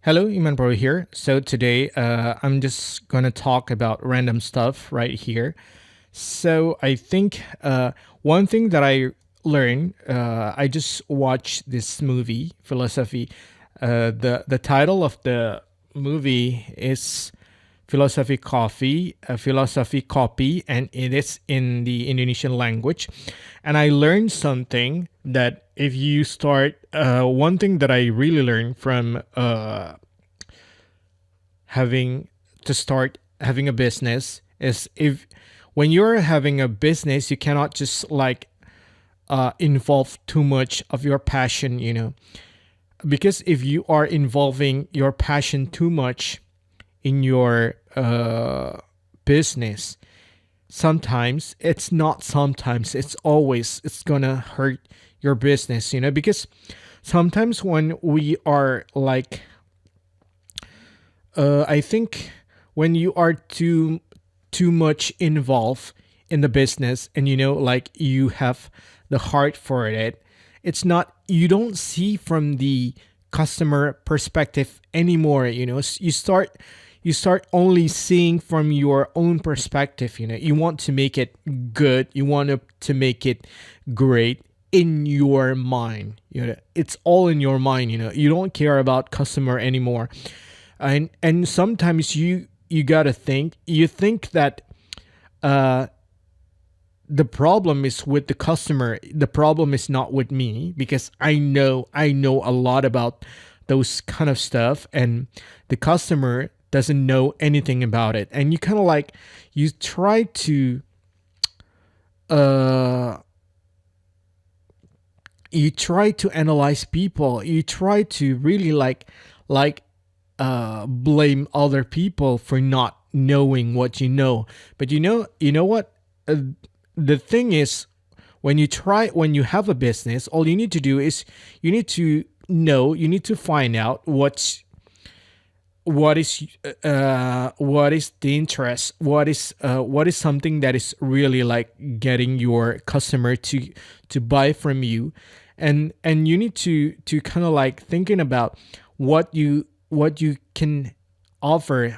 Hello, Iman Bro here. So today I'm just gonna talk about random stuff right here. So I think one thing that I learned, I just watched this movie, Philosophy. The title of the movie is Philosophy Copy, and it is in the Indonesian language. And I learned something that if you start, one thing that I really learned from having to start having a business is if when you're having a business, you cannot just like involve too much of your passion, because if you are involving your passion too much in your business, sometimes it's not sometimes it's always it's gonna hurt your business, because sometimes when we are like I think when you are too much involved in the business, and like you have the heart for it, it's not, you don't see from the customer perspective anymore. You start only seeing from your own perspective. You want to make it good, you want to make it great in your mind. It's all in your mind. You don't care about customer anymore. And sometimes you gotta think, you think that uh the problem is with the customer, the problem is not with me, because I know a lot about those kind of stuff, and the customer doesn't know anything about it. And you kind of like, you try to uh analyze people, you try to really like blame other people for not knowing what you know. But you know what, the thing is, when you have a business, all you need to do is you need to find out what is the interest, what is something that is really like getting your customer to buy from you. And you need to kind of like thinking about what you can offer,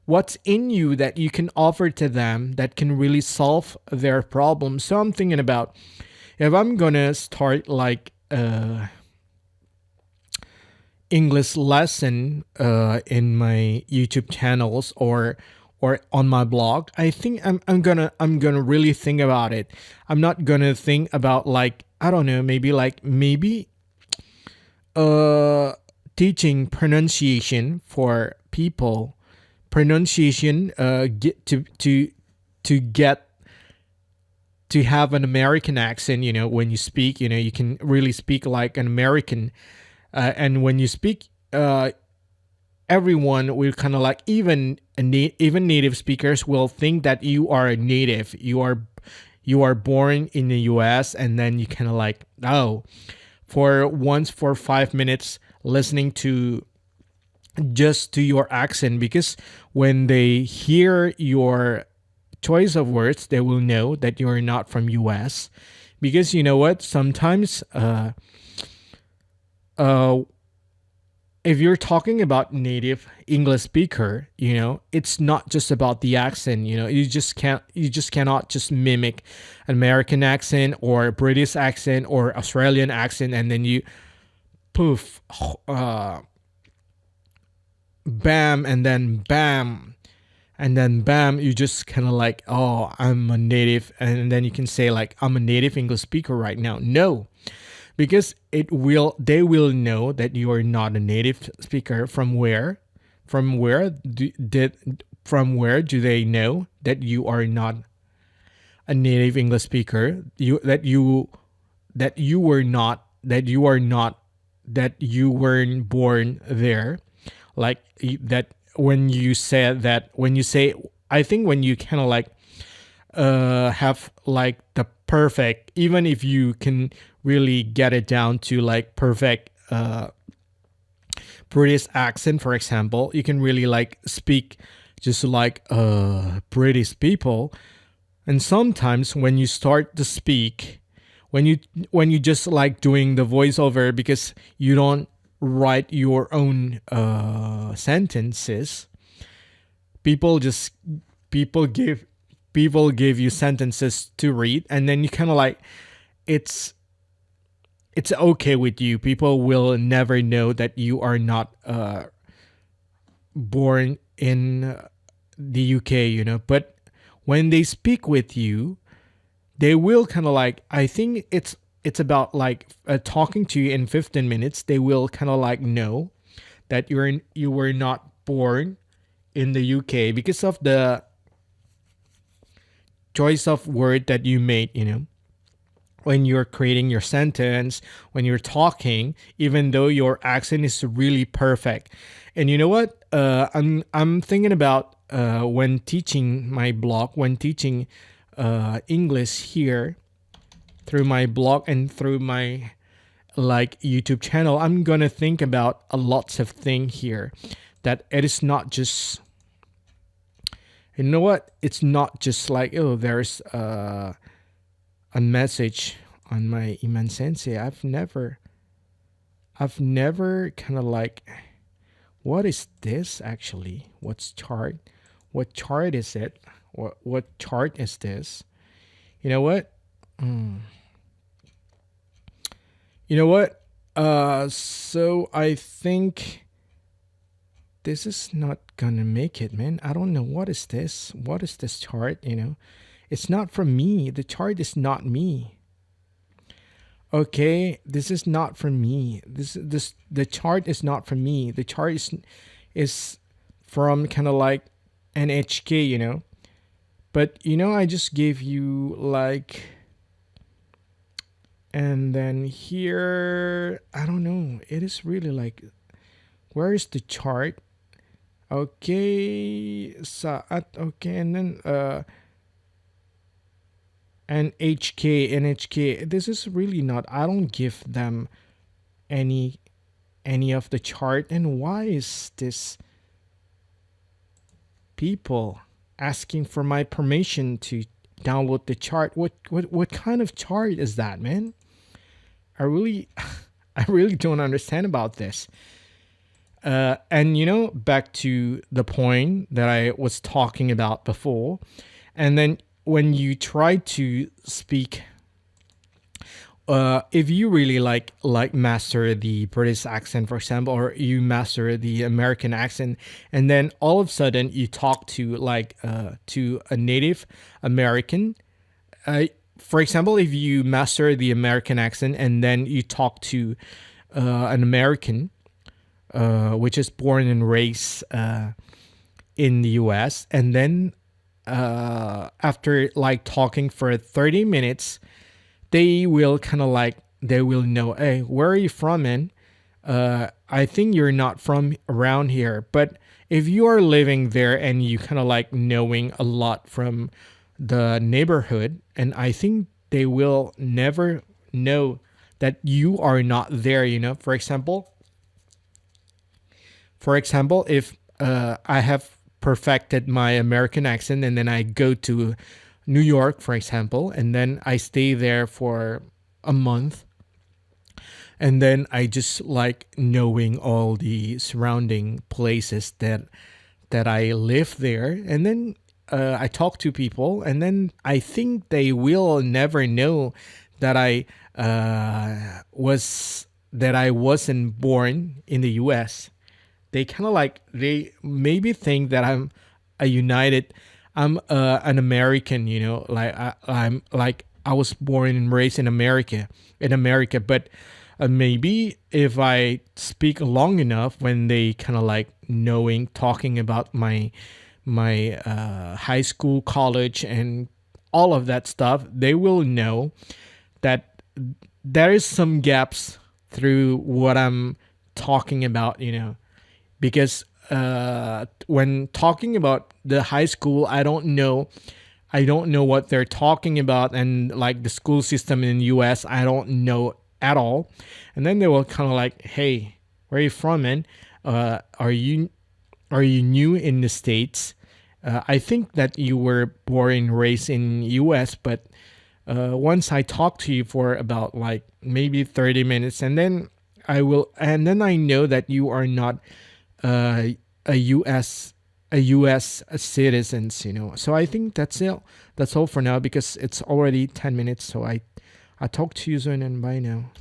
what's in you that you can offer to them that can really solve their problem. So I'm thinking about, if I'm gonna start like English lesson in my YouTube channels, or on my blog, I think I'm gonna really think about it. I'm not gonna think about, like, I don't know, maybe uh teaching pronunciation for people, pronunciation, get to get to have an American accent. When you speak, you can really speak like an American. And when you speak, everyone will kind of like, even native speakers will think that you are a native. You are born in the US, and then you kind of like, oh, for 5 minutes listening to just to your accent, because when they hear your choice of words, they will know that you're not from US. Because you know what, sometimes uh if you're talking about native English speaker, it's not just about the accent. You just cannot just mimic an American accent or British accent or Australian accent, and then you poof, bam, and then bam, and then bam, you just kind of like, oh, I'm a native, and then you can say like, I'm a native English speaker right now. No, because they will know that you are not a native speaker. From where do they know that you are not a native English speaker? That you weren't born there. Like, that, when you say, I think when you kind of like have like the perfect, even if you can really get it down to like perfect British accent, for example, you can really like speak just like British people. And sometimes when you start to speak when you when you just like doing the voiceover because you don't write your own sentences. People just people give people give you sentences to read, and then you kind of like it's it's okay with you. People will never know that you are not born in the UK, you know. But when they speak with you, they will kind of like, I think it's about like talking to you in 15 minutes. They will kind of like know that you were not born in the UK because of the choice of word that you made, you know, when you're creating your sentence, when you're talking, even though your accent is really perfect. And you know what? I'm thinking about when teaching my blog, when teaching English here through my blog and through my like YouTube channel. I'm gonna think about a lots of things here. That it is not just, you know what? It's not just like, oh, there's a message on my Iman Sensei. I've never kind of like, what is this actually? What's chart? What chart is it? What chart is this? You know what? You know what? So I think this is not gonna make it, man. I don't know, what is this. What is this chart? You know, it's not from me. The chart is not me. Okay, this is not from me. This the chart is not from me. The chart is from kind of like NHK, you know. But you know, I just gave you like, and then here, I don't know. It is really like, where is the chart? Okay, saat, okay, and then NHK. This is really not. I don't give them any any of the chart. And why is this people asking for my permission to download the chart? What kind of chart is that, man? I really I really don't understand about this. And you know, back to the point that I was talking about before, and then when you try to speak, if you really like master the British accent, for example, or you master the American accent, and then all of a sudden you talk to a native American, for example, if you master the American accent and then you talk to an American, which is born and raised in the US, and then after like talking for 30 minutes, they will kind of like, they will know, hey, where are you from, man? I think you're not from around here. But if you are living there and you kind of like knowing a lot from the neighborhood, and I think they will never know that you are not there, you know. For example, if I have perfected my American accent and then I go to New York, for example, and then I stay there for a month, and then I just like knowing all the surrounding places that I live there, and then I talk to people, and then I think they will never know that I wasn't born in the U.S. They kind of like, they maybe think that I'm an American, you know, like I'm like, I was born and raised in America. But maybe if I speak long enough, when they kind of like knowing, talking about my high school, college, and all of that stuff, they will know that there is some gaps through what I'm talking about, you know. Because when talking about the high school, I don't know what they're talking about, and like the school system in the US, I don't know at all. And then they will kind of like, hey, where are you from, man? Are you new in the States? I think that you were born and raised in US, but once I talk to you for about like maybe 30 minutes, and then I know that you are not uh, a US a US citizens, you know. So I think that's it. That's all for now because it's already 10 minutes. So I talk to you soon and bye now.